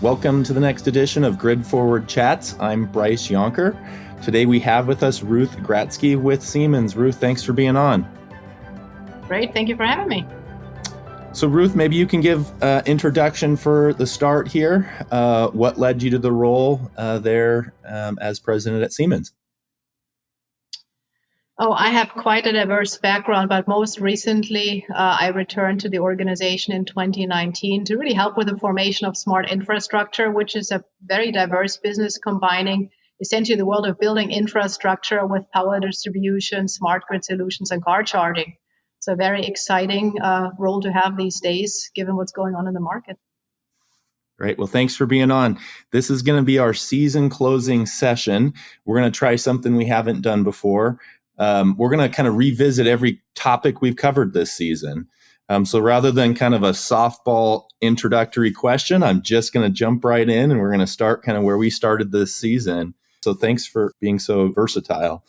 Welcome to the next edition of GridForward Chats. I'm Bryce Yonker. Today we have with us Ruth Gratzke with Siemens. Ruth, thanks for being on. Great, thank you for having me. So Ruth, maybe you can give an introduction for the start here. What led you to the role there as president at Siemens? Oh, I have quite a diverse background, but most recently, I returned to the organization in 2019 to really help with the formation of Smart Infrastructure, which is a very diverse business combining essentially the world of building infrastructure with power distribution, smart grid solutions, and car charging. So a very exciting role to have these days, given what's going on in the market. Great. Well, thanks for being on. This is going to be our season closing session. We're going to try something we haven't done before. We're going to kind of revisit every topic we've covered this season. So rather than kind of a softball introductory question, I'm just going to jump right in and we're going to start kind of where we started this season. So thanks for being so versatile.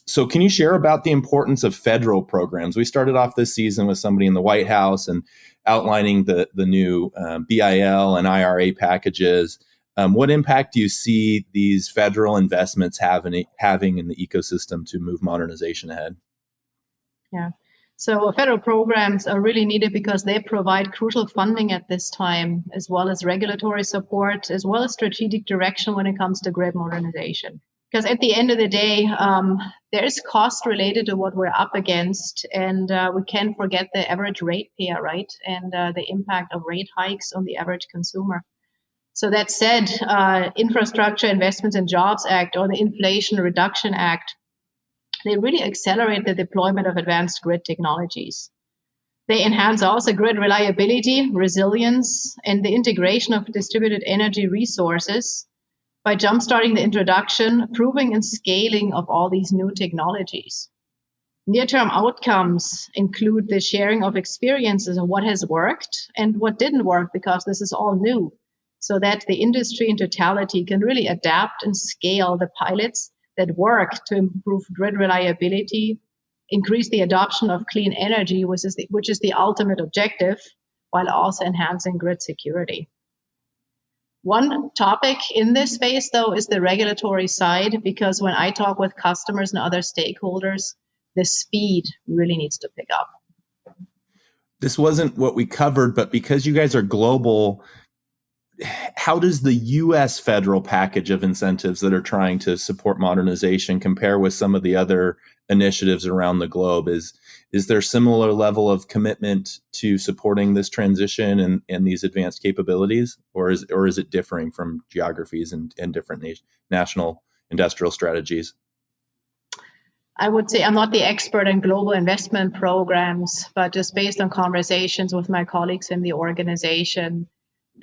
So can you share about the importance of federal programs? We started off this season with somebody in the White House and outlining the new BIL and IRA packages. What impact do you see these federal investments having in the ecosystem to move modernization ahead? Yeah, so federal programs are really needed because they provide crucial funding at this time, as well as regulatory support, as well as strategic direction when it comes to grid modernization. Because at the end of the day, there is cost related to what we're up against, and we can't forget the average ratepayer, right? And the impact of rate hikes on the average consumer. So that said, Infrastructure Investments and Jobs Act or the Inflation Reduction Act, they really accelerate the deployment of advanced grid technologies. They enhance also grid reliability, resilience, and the integration of distributed energy resources by jumpstarting the introduction, approving, and scaling of all these new technologies. Near-term outcomes include the sharing of experiences of what has worked and what didn't work, because this is all new, so that the industry in totality can really adapt and scale the pilots that work to improve grid reliability, increase the adoption of clean energy, which is the ultimate objective, while also enhancing grid security. One topic in this space, though, is the regulatory side, because when I talk with customers and other stakeholders, the speed really needs to pick up. This wasn't what we covered, but because you guys are global, how does the U.S. federal package of incentives that are trying to support modernization compare with some of the other initiatives around the globe? Is there a similar level of commitment to supporting this transition and these advanced capabilities, or is it differing from geographies and different national industrial strategies? I would say I'm not the expert in global investment programs, but just based on conversations with my colleagues in the organization,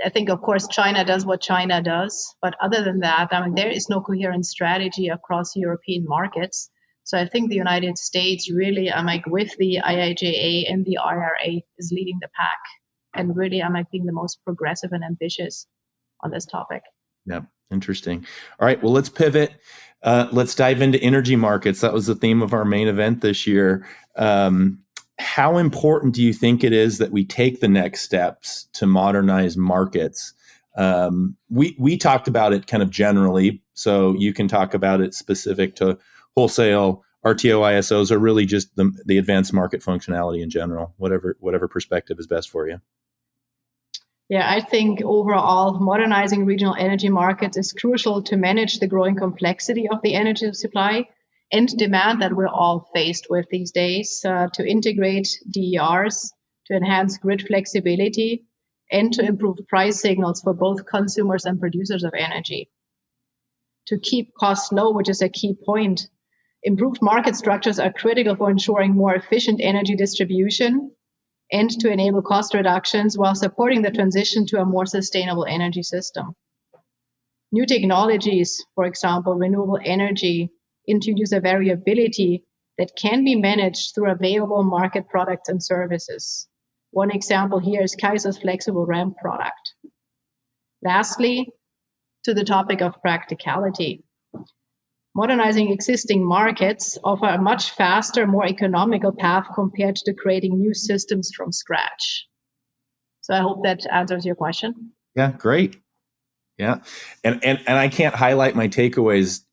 I think, of course, China does what China does. But other than that, I mean, there is no coherent strategy across European markets. So I think the United States really, with the IIJA and the IRA, is leading the pack. And really, being the most progressive and ambitious on this topic. Yeah, interesting. All right, well, let's pivot. Let's dive into energy markets. That was the theme of our main event this year. How important do you think it is that we take the next steps to modernize markets? We talked about it kind of generally, so you can talk about it specific to wholesale, RTO, ISOs, or really just the advanced market functionality in general, whatever perspective is best for you. Yeah, I think overall, modernizing regional energy markets is crucial to manage the growing complexity of the energy supply and demand that we're all faced with these days, to integrate DERs, to enhance grid flexibility, and to improve price signals for both consumers and producers of energy. To keep costs low, which is a key point, improved market structures are critical for ensuring more efficient energy distribution and to enable cost reductions while supporting the transition to a more sustainable energy system. New technologies, for example, renewable energy, introduce a variability that can be managed through available market products and services. One example here is Kaiser's flexible ramp product. Lastly, to the topic of practicality. Modernizing existing markets offer a much faster, more economical path compared to creating new systems from scratch. So I hope that answers your question. Yeah, great. Yeah, and I can't highlight my takeaways,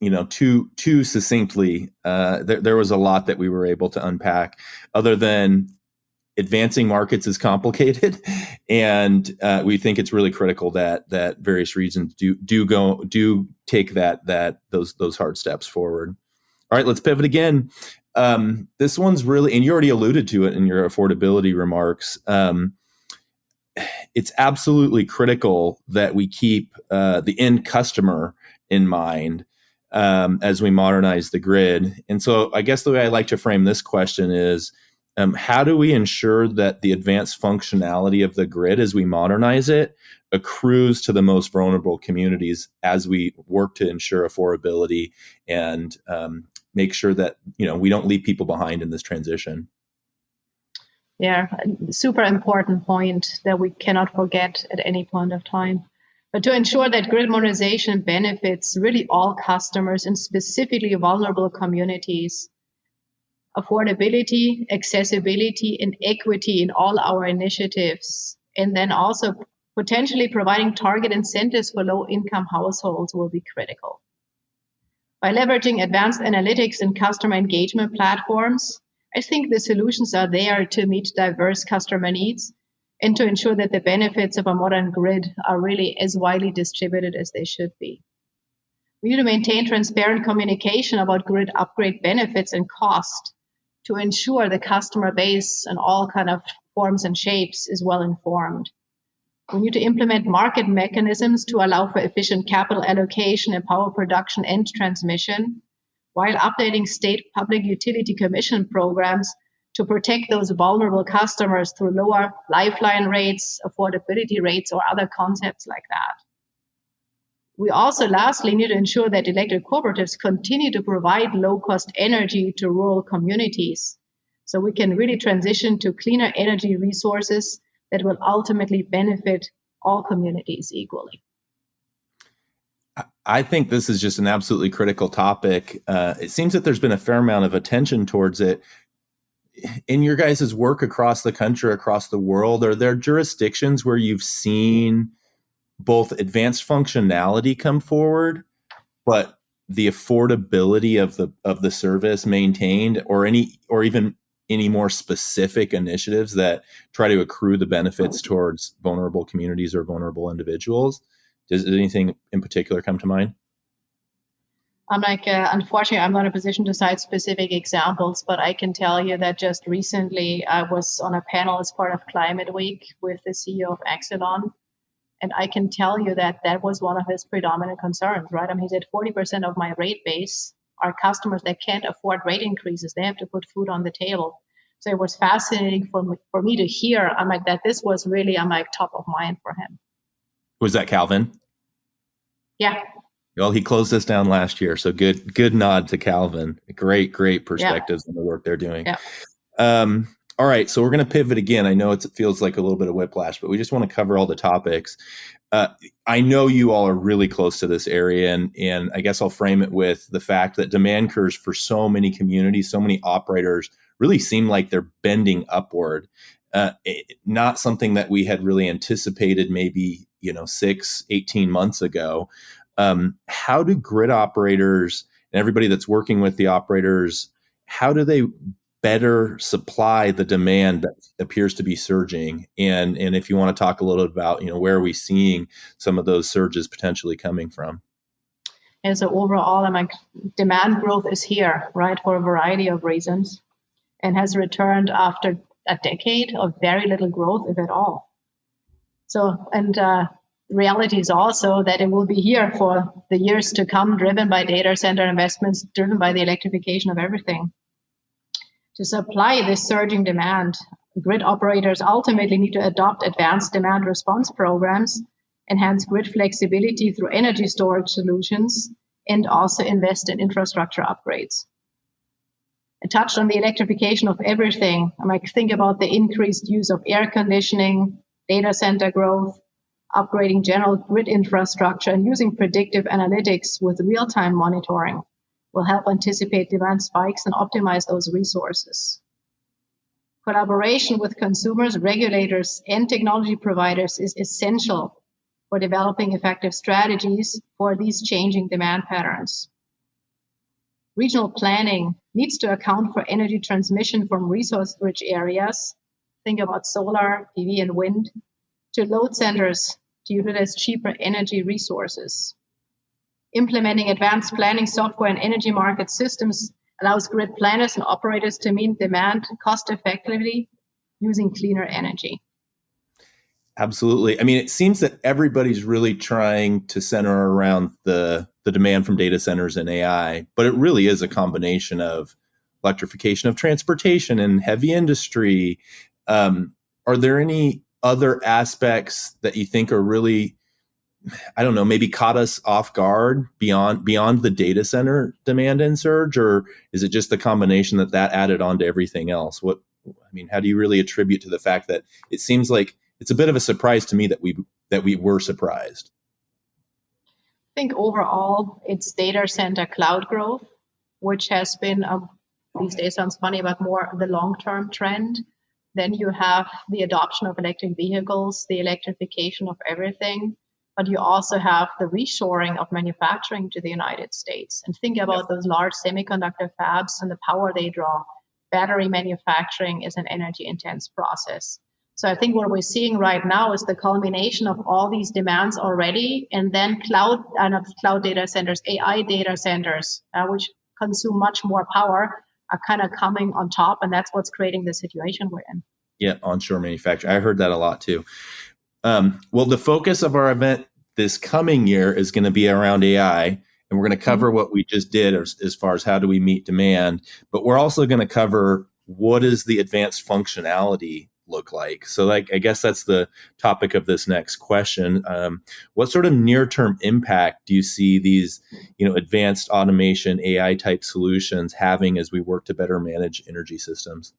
too succinctly. There was a lot that we were able to unpack, other than advancing markets is complicated, and we think it's really critical that various regions do take those hard steps forward. All right, let's pivot again. This one's really, and you already alluded to it in your affordability remarks. It's absolutely critical that we keep the end customer in mind as we modernize the grid. And so I guess the way I like to frame this question is, how do we ensure that the advanced functionality of the grid as we modernize it accrues to the most vulnerable communities as we work to ensure affordability and make sure that we don't leave people behind in this transition? Yeah, super important point that we cannot forget at any point of time. But to ensure that grid modernization benefits really all customers and specifically vulnerable communities, affordability, accessibility, and equity in all our initiatives, and then also potentially providing target incentives for low-income households will be critical. By leveraging advanced analytics and customer engagement platforms, I think the solutions are there to meet diverse customer needs and to ensure that the benefits of a modern grid are really as widely distributed as they should be. We need to maintain transparent communication about grid upgrade benefits and cost to ensure the customer base in all kind of forms and shapes is well informed. We need to implement market mechanisms to allow for efficient capital allocation and power production and transmission, while updating state public utility commission programs to protect those vulnerable customers through lower lifeline rates, affordability rates, or other concepts like that. We also lastly need to ensure that electric cooperatives continue to provide low-cost energy to rural communities so we can really transition to cleaner energy resources that will ultimately benefit all communities equally. I think this is just an absolutely critical topic. It seems that there's been a fair amount of attention towards it. In your guys' work across the country, across the world, are there jurisdictions where you've seen both advanced functionality come forward, but the affordability of the service maintained, or even any more specific initiatives that try to accrue the benefits towards vulnerable communities or vulnerable individuals? Does anything in particular come to mind? Unfortunately, I'm not in a position to cite specific examples, but I can tell you that just recently I was on a panel as part of Climate Week with the CEO of Exelon. And I can tell you that that was one of his predominant concerns, right? I mean, he said 40% of my rate base are customers that can't afford rate increases. They have to put food on the table. So it was fascinating for me to hear, that this was really, top of mind for him. Was that Calvin? Yeah. Well, he closed this down last year. So good nod to Calvin. Great perspectives on the work they're doing. Yeah. All right, so we're going to pivot again. I know it feels like a little bit of whiplash, but we just want to cover all the topics. I know you all are really close to this area, and I guess I'll frame it with the fact that demand curves for so many communities, so many operators really seem like they're bending upward. Not something that we had really anticipated maybe 18 months ago. How do grid operators and everybody that's working with the operators, how do they better supply the demand that appears to be surging? And if you want to talk a little bit about, where are we seeing some of those surges potentially coming from? And so overall, demand growth is here, right, for a variety of reasons, and has returned after a decade of very little growth, if at all. So, and reality is also that it will be here for the years to come, driven by data center investments, driven by the electrification of everything. To supply this surging demand, grid operators ultimately need to adopt advanced demand response programs, enhance grid flexibility through energy storage solutions, and also invest in infrastructure upgrades. I touched on the electrification of everything. Think about the increased use of air conditioning, data center growth, upgrading general grid infrastructure, and using predictive analytics with real-time monitoring will help anticipate demand spikes and optimize those resources. Collaboration with consumers, regulators, and technology providers is essential for developing effective strategies for these changing demand patterns. Regional planning needs to account for energy transmission from resource-rich areas, think about solar, PV, and wind, to load centers to utilize cheaper energy resources. Implementing advanced planning software and energy market systems allows grid planners and operators to meet demand cost effectively using cleaner energy. Absolutely. I mean, it seems that everybody's really trying to center around the demand from data centers and AI, but it really is a combination of electrification of transportation and heavy industry. Are there any other aspects that you think are really, I don't know, maybe caught us off guard beyond the data center demand and surge, or is it just the combination that added on to everything else? How do you really attribute to the fact that it seems like it's a bit of a surprise to me that we were surprised? I think overall it's data center cloud growth, which has been, these days sounds funny, but more the long-term trend. Then you have the adoption of electric vehicles, the electrification of everything, but you also have the reshoring of manufacturing to the United States. And think about those large semiconductor fabs and the power they draw. Battery manufacturing is an energy-intense process. So I think what we're seeing right now is the culmination of all these demands already, and then cloud data centers, AI data centers, which consume much more power, are kind of coming on top, and that's what's creating the situation we're in. Yeah, onshore manufacturing. I heard that a lot too. Well, the focus of our event this coming year is going to be around AI, and we're going to cover what we just did as far as how do we meet demand, but we're also going to cover what does the advanced functionality look like. So I guess that's the topic of this next question. What sort of near-term impact do you see these, advanced automation, AI type solutions having as we work to better manage energy systems?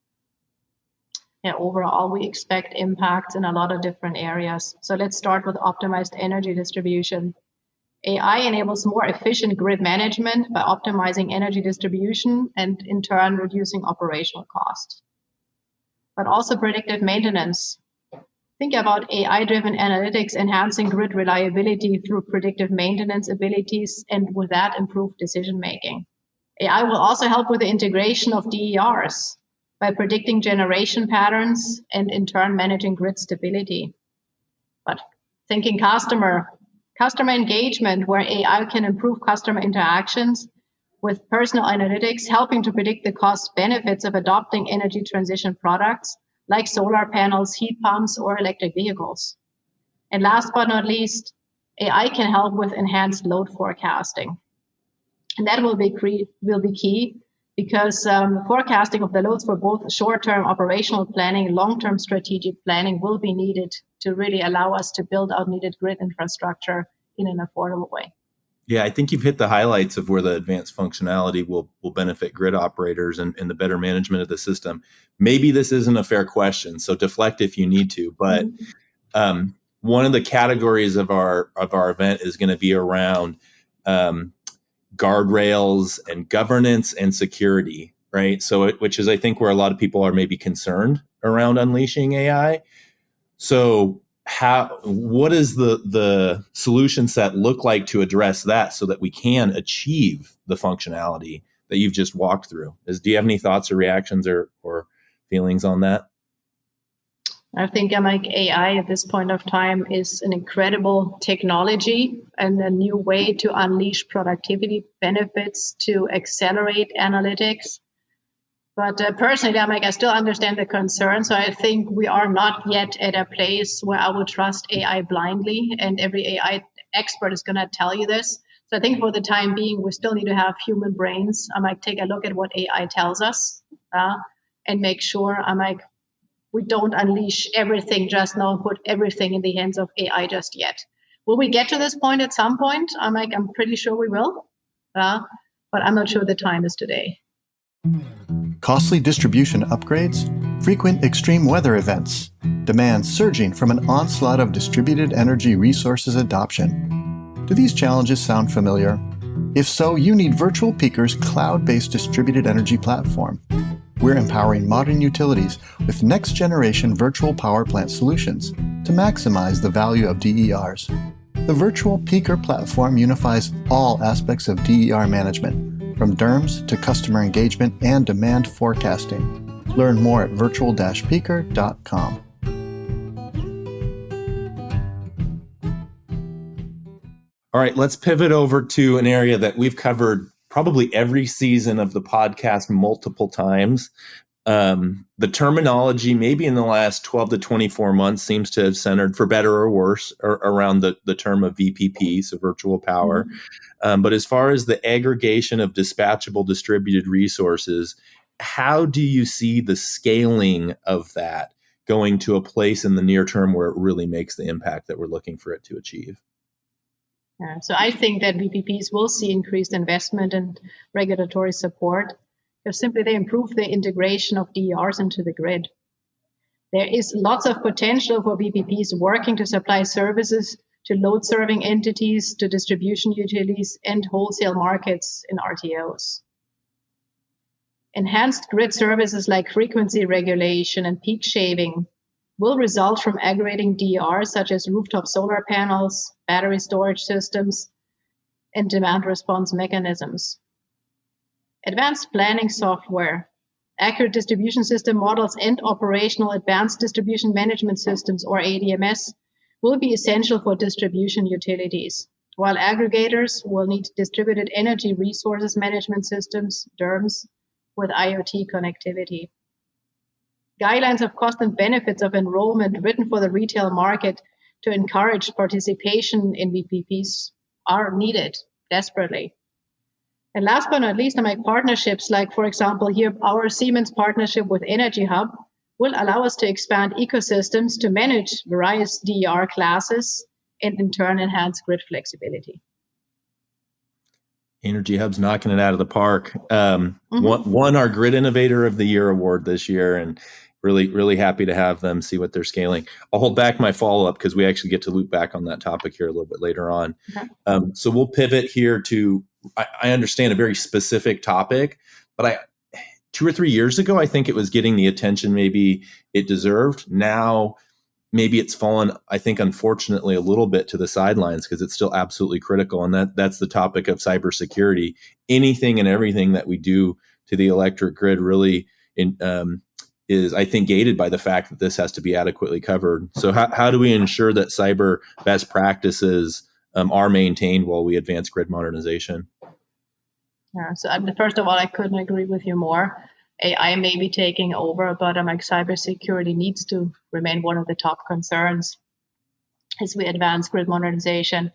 Yeah, overall, we expect impacts in a lot of different areas. So let's start with optimized energy distribution. AI enables more efficient grid management by optimizing energy distribution and in turn reducing operational costs. But also predictive maintenance. Think about AI-driven analytics enhancing grid reliability through predictive maintenance abilities, and with that, improved decision-making. AI will also help with the integration of DERs by predicting generation patterns and in turn managing grid stability. But thinking customer engagement, where AI can improve customer interactions with personal analytics, helping to predict the cost benefits of adopting energy transition products like solar panels, heat pumps, or electric vehicles. And last but not least, AI can help with enhanced load forecasting. And that will be key because forecasting of the loads for both short-term operational planning and long-term strategic planning will be needed to really allow us to build out needed grid infrastructure in an affordable way. Yeah, I think you've hit the highlights of where the advanced functionality will benefit grid operators and the better management of the system. Maybe this isn't a fair question, so deflect if you need to. But one of the categories of our event is going to be around guardrails and governance and security, right? So, which is, I think, where a lot of people are maybe concerned around unleashing AI. So, what does the solution set look like to address that so that we can achieve the functionality that you've just walked through? Do you have any thoughts or reactions or feelings on that? I think AI at this point of time is an incredible technology and a new way to unleash productivity benefits, to accelerate analytics. But personally, I still understand the concern. So I think we are not yet at a place where I would trust AI blindly, and every AI expert is going to tell you this. So I think for the time being, we still need to have human brains. Take a look at what AI tells us and make sure we don't unleash everything just now, put everything in the hands of AI just yet. Will we get to this point at some point? I'm pretty sure we will, but I'm not sure the time is today. Costly distribution upgrades, frequent extreme weather events, demand surging from an onslaught of distributed energy resources adoption. Do these challenges sound familiar? If so, you need Virtual Peaker's cloud-based distributed energy platform. We're empowering modern utilities with next-generation virtual power plant solutions to maximize the value of DERs. The virtual peaker platform unifies all aspects of DER management, from DERMS to customer engagement and demand forecasting. Learn more at virtual-peaker.com. All right, let's pivot over to an area that we've covered probably every season of the podcast multiple times. The terminology, maybe in the last 12 to 24 months, seems to have centered, for better or worse, around the term of VPP, so virtual power. But as far as the aggregation of dispatchable distributed resources, how do you see the scaling of that going to a place in the near term where it really makes the impact that we're looking for it to achieve? Yeah, so I think that VPPs will see increased investment and regulatory support because simply they improve the integration of DERs into the grid. There is lots of potential for VPPs working to supply services to load-serving entities, to distribution utilities, and wholesale markets in RTOs. Enhanced grid services like frequency regulation and peak shaving will result from aggregating DERs such as rooftop solar panels, battery storage systems, and demand response mechanisms. Advanced planning software, accurate distribution system models, and operational advanced distribution management systems, or ADMS, will be essential for distribution utilities, while aggregators will need distributed energy resources management systems, DERMS, with IoT connectivity. Guidelines of cost and benefits of enrollment written for the retail market to encourage participation in VPPs are needed desperately. And last but not least, partnerships like, for example, here our Siemens partnership with Energy Hub will allow us to expand ecosystems to manage various DER classes and in turn enhance grid flexibility. Energy Hub's knocking it out of the park. Won our Grid Innovator of the Year award this year, and really happy to have them see what they're scaling. I'll hold back my follow-up because we actually get to loop back on that topic here a little bit later on. Okay. So we'll pivot here to, I understand, a very specific topic, but 2 or 3 years ago, I think it was getting the attention maybe it deserved. Now, maybe it's fallen, I think, unfortunately, a little bit to the sidelines because it's still absolutely critical. And that's the topic of cybersecurity. Anything and everything that we do to the electric grid really is, I think, gated by the fact that this has to be adequately covered. So how do we ensure that cyber best practices are maintained while we advance grid modernization? Yeah, so first of all, I couldn't agree with you more. AI may be taking over, but cybersecurity needs to remain one of the top concerns as we advance grid modernization.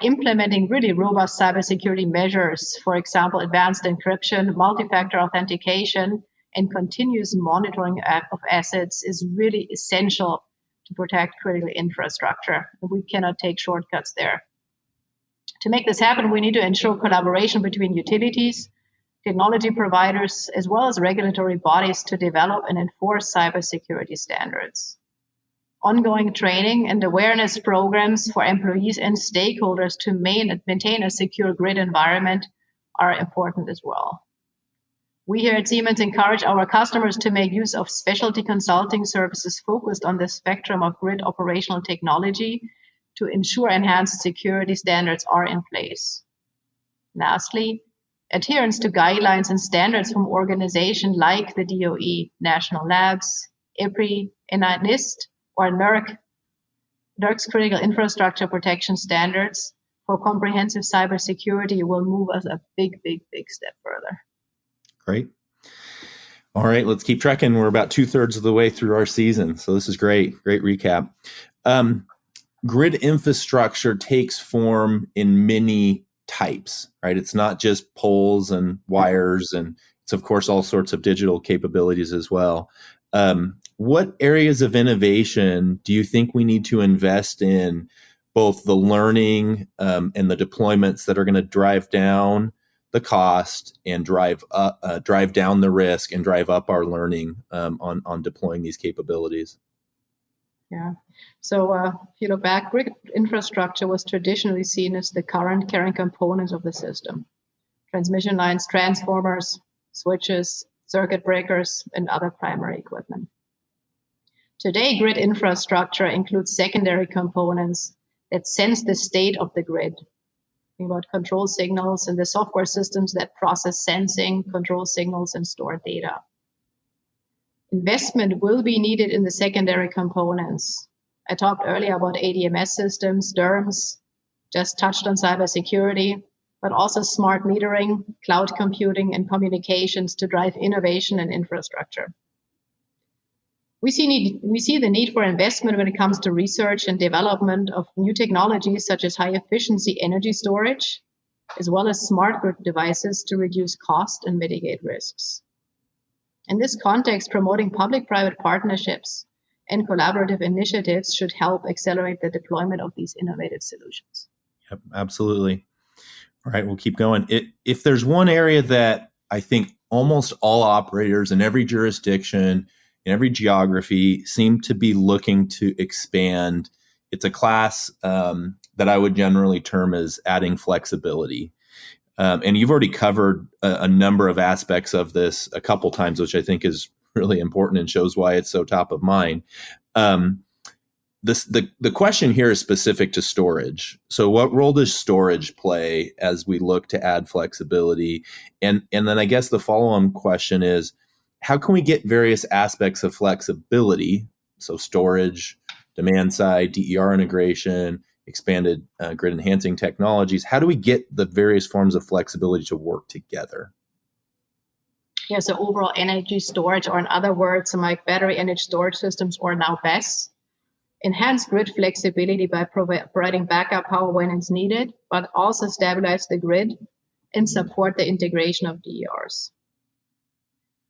Implementing really robust cybersecurity measures, for example, advanced encryption, multi-factor authentication, and continuous monitoring of assets is really essential to protect critical infrastructure. We cannot take shortcuts there. To make this happen, we need to ensure collaboration between utilities, technology providers, as well as regulatory bodies to develop and enforce cybersecurity standards. Ongoing training and awareness programs for employees and stakeholders to maintain a secure grid environment are important as well. We here at Siemens encourage our customers to make use of specialty consulting services focused on the spectrum of grid operational technology to ensure enhanced security standards are in place. Lastly, adherence to guidelines and standards from organizations like the DOE, National Labs, IPRI, NIST, or NERC's Critical Infrastructure Protection Standards for comprehensive cybersecurity will move us a big step further. Great. All right, let's keep trekking. We're about 2/3 of the way through our season, so this is great. Great recap. Grid infrastructure takes form in many types, right? It's not just poles and wires, and it's, of course, all sorts of digital capabilities as well. What areas of innovation do you think we need to invest in, both the learning and the deployments that are going to drive down the cost and drive down the risk and drive up our learning on deploying these capabilities? Yeah. So if you look back, grid infrastructure was traditionally seen as the current carrying components of the system. Transmission lines, transformers, switches, circuit breakers, and other primary equipment. Today, grid infrastructure includes secondary components that sense the state of the grid. Think about control signals and the software systems that process sensing, control signals, and store data. Investment will be needed in the secondary components. I talked earlier about ADMS systems, DERMS, just touched on cybersecurity, but also smart metering, cloud computing, and communications to drive innovation and infrastructure. We see the need for investment when it comes to research and development of new technologies such as high efficiency energy storage, as well as smart grid devices to reduce cost and mitigate risks. In this context, promoting public-private partnerships and collaborative initiatives should help accelerate the deployment of these innovative solutions. Yep, absolutely. All right, we'll keep going. If there's one area that I think almost all operators in every jurisdiction, in every geography seem to be looking to expand, it's a class that I would generally term as adding flexibility. And you've already covered a number of aspects of this a couple times, which I think is really important and shows why it's so top of mind. The question here is specific to storage. So what role does storage play as we look to add flexibility? And then I guess the follow-on question is, how can we get various aspects of flexibility, so storage, demand side, DER integration, expanded grid enhancing technologies, how do we get the various forms of flexibility to work together? Yeah, so overall energy storage, or in other words, like battery energy storage systems, or now BESS, enhance grid flexibility by providing backup power when it's needed, but also stabilize the grid and support the integration of DERs.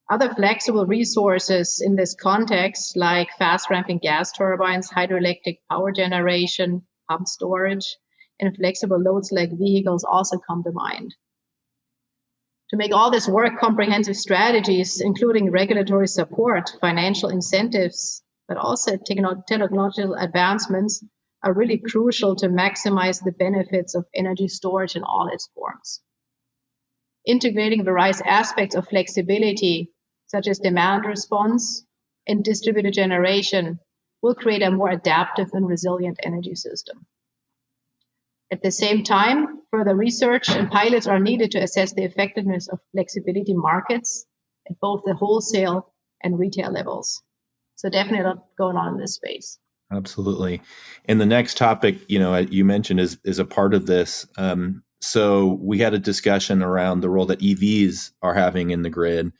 Other flexible resources in this context, like fast ramping gas turbines, hydroelectric power generation, pump storage, and flexible loads like vehicles also come to mind. To make all this work, comprehensive strategies, including regulatory support, financial incentives, but also technological advancements, are really crucial to maximize the benefits of energy storage in all its forms. Integrating various aspects of flexibility, such as demand response and distributed generation, will create a more adaptive and resilient energy system. At the same time, further research and pilots are needed to assess the effectiveness of flexibility markets at both the wholesale and retail levels. So definitely a lot going on in this space. Absolutely. And the next topic, you mentioned is a part of this. So we had a discussion around the role that EVs are having in the grid.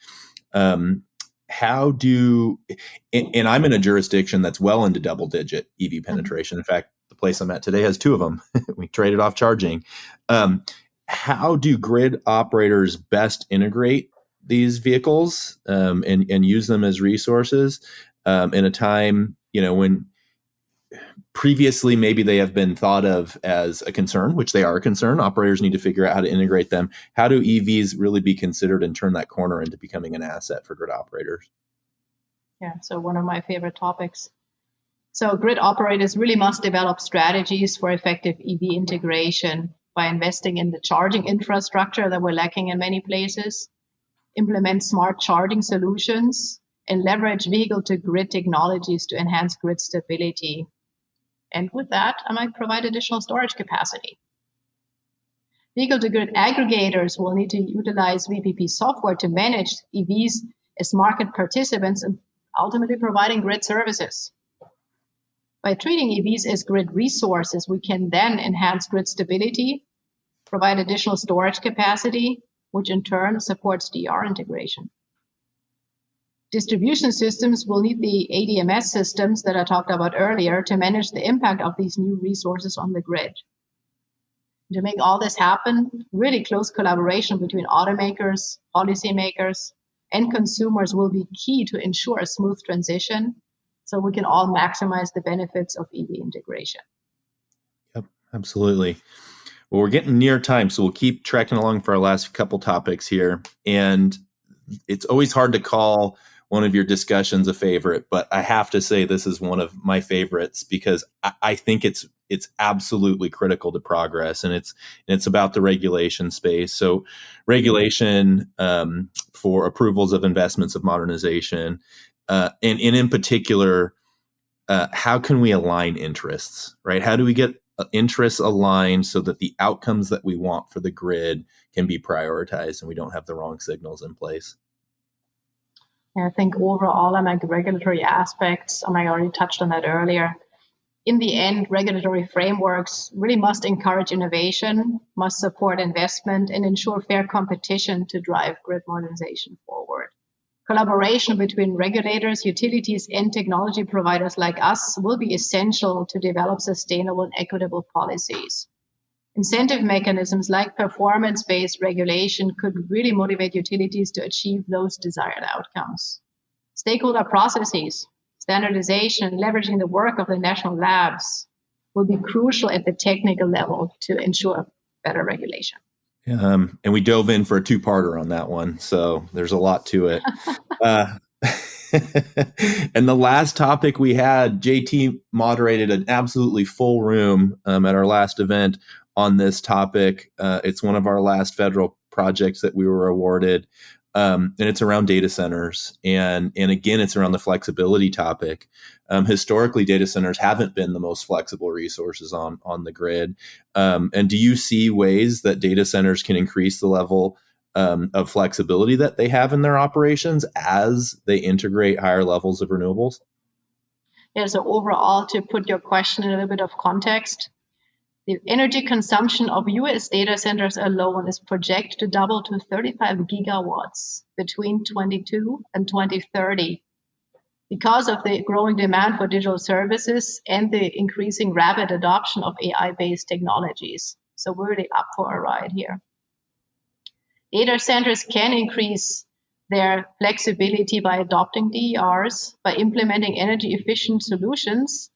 And I'm in a jurisdiction that's well into double-digit EV penetration. In fact, the place I'm at today has two of them. We traded off charging. How do grid operators best integrate these vehicles and use them as resources in a time, when previously maybe they have been thought of as a concern, which they are a concern. Operators need to figure out how to integrate them. How do EVs really be considered and turn that corner into becoming an asset for grid operators? Yeah, so one of my favorite topics. So grid operators really must develop strategies for effective EV integration by investing in the charging infrastructure that we're lacking in many places, implement smart charging solutions, and leverage vehicle-to-grid technologies to enhance grid stability. And with that, I might provide additional storage capacity. Vehicle-to-grid aggregators will need to utilize VPP software to manage EVs as market participants and ultimately providing grid services. By treating EVs as grid resources, we can then enhance grid stability, provide additional storage capacity, which in turn supports DER integration. Distribution systems will need the ADMS systems that I talked about earlier to manage the impact of these new resources on the grid. To make all this happen, really close collaboration between automakers, policymakers, and consumers will be key to ensure a smooth transition so we can all maximize the benefits of EV integration. Yep, absolutely. Well, we're getting near time, so we'll keep trekking along for our last couple topics here. And it's always hard to call one of your discussions a favorite, but I have to say this is one of my favorites because I think it's absolutely critical to progress, and it's about the regulation space. So regulation for approvals of investments of modernization, and in particular, how can we align interests, right? How do we get interests aligned so that the outcomes that we want for the grid can be prioritized and we don't have the wrong signals in place? Yeah, I think overall, the regulatory aspects, I already touched on that earlier. In the end, regulatory frameworks really must encourage innovation, must support investment, and ensure fair competition to drive grid modernization forward. Collaboration between regulators, utilities, and technology providers like us will be essential to develop sustainable and equitable policies. Incentive mechanisms like performance-based regulation could really motivate utilities to achieve those desired outcomes. Stakeholder processes, standardization, leveraging the work of the national labs will be crucial at the technical level to ensure better regulation. And we dove in for a two-parter on that one, so there's a lot to it. And the last topic we had, JT moderated an absolutely full room at our last event on this topic. It's one of our last federal projects that we were awarded, and it's around data centers. And again, it's around the flexibility topic. Historically, data centers haven't been the most flexible resources on the grid. And do you see ways that data centers can increase the level of flexibility that they have in their operations as they integrate higher levels of renewables? Yeah, so overall, to put your question in a little bit of context, the energy consumption of US data centers alone is projected to double to 35 gigawatts between 2022 and 2030 because of the growing demand for digital services and the increasing rapid adoption of AI-based technologies. So we're really up for a ride here. Data centers can increase their flexibility by adopting DERs, by implementing energy-efficient solutions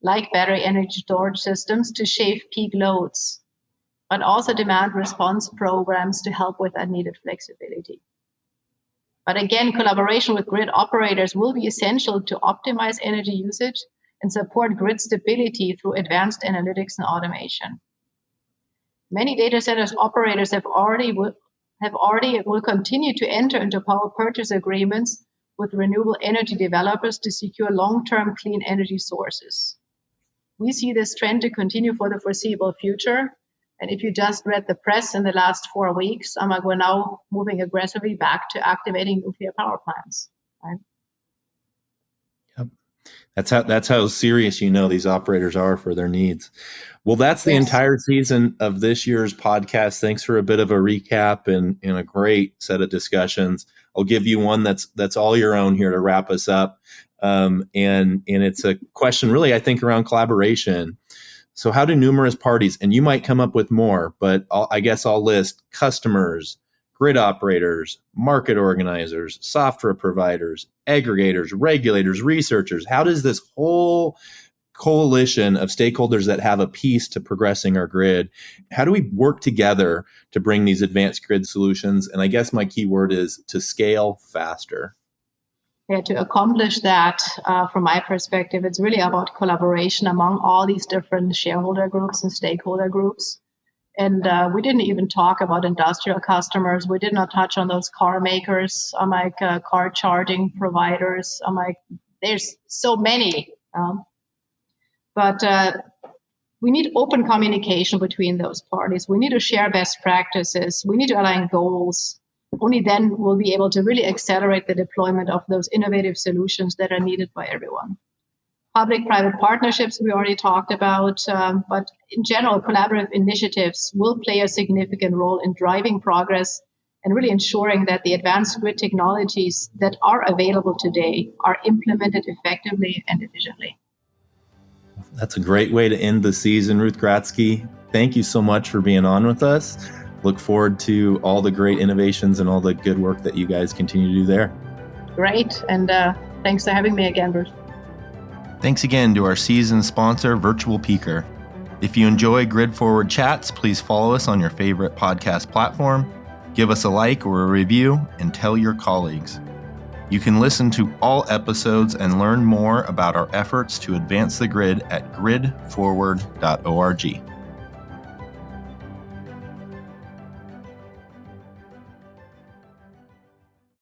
like battery energy storage systems to shave peak loads, but also demand response programs to help with that needed flexibility. But again, collaboration with grid operators will be essential to optimize energy usage and support grid stability through advanced analytics and automation. Many data centers operators will continue to enter into power purchase agreements with renewable energy developers to secure long-term clean energy sources. We see this trend to continue for the foreseeable future. And if you just read the press in the last 4 weeks, we're now moving aggressively back to activating nuclear power plants. Right? Yep. That's how serious these operators are for their needs. Well, that's the entire season of this year's podcast. Thanks for a bit of a recap and a great set of discussions. I'll give you one that's all your own here to wrap us up. And it's a question really, I think, around collaboration. So how do numerous parties, and you might come up with more, but I guess I'll list customers, grid operators, market organizers, software providers, aggregators, regulators, researchers. How does this whole coalition of stakeholders that have a piece to progressing our grid, how do we work together to bring these advanced grid solutions? And I guess my key word is to scale faster. Yeah, to accomplish that, from my perspective, it's really about collaboration among all these different shareholder groups and stakeholder groups. And we didn't even talk about industrial customers. We did not touch on those car makers, car charging providers. There's so many. But we need open communication between those parties. We need to share best practices. We need to align goals. Only then we'll be able to really accelerate the deployment of those innovative solutions that are needed by everyone. Public-private partnerships we already talked about, but in general, collaborative initiatives will play a significant role in driving progress and really ensuring that the advanced grid technologies that are available today are implemented effectively and efficiently. That's a great way to end the season, Ruth Gratzke. Thank you so much for being on with us. Look forward to all the great innovations and all the good work that you guys continue to do there. Great. And thanks for having me again, Bruce. Thanks again to our season sponsor, Virtual Peaker. If you enjoy GridForward Chats, please follow us on your favorite podcast platform, give us a like or a review, and tell your colleagues. You can listen to all episodes and learn more about our efforts to advance the grid at gridforward.org.